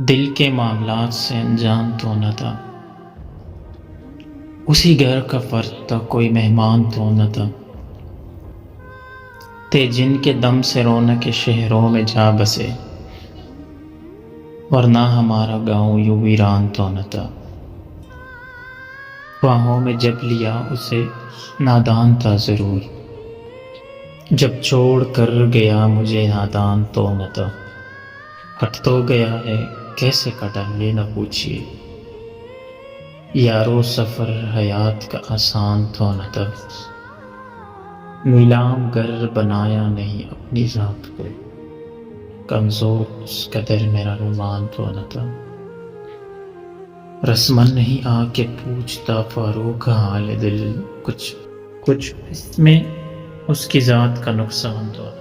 दिल के मामलात से अनजान तो न था, उसी घर का फर्द था, कोई मेहमान तो न था। ते जिनके दम से रौनक के शहरों में जा बसे, वरना हमारा गांव यूं वीरान तो न था। बाहों में जब लिया उसे नादान था ज़रूर, जब छोड़ कर गया मुझे नादान तो न था। कट तो गया है, कैसे कटा ये न पूछिए, यारो सफ़र हयात का आसान तो न था। नीलाम गर बनाया नहीं अपनी ज़ात को, कमज़ोर उस कदर मेरा रुमान तो न था। रस्मन नहीं आके पूछता फारूक हाल दिल, कुछ कुछ इसमें उसकी ज़ात का नुकसान तो न था।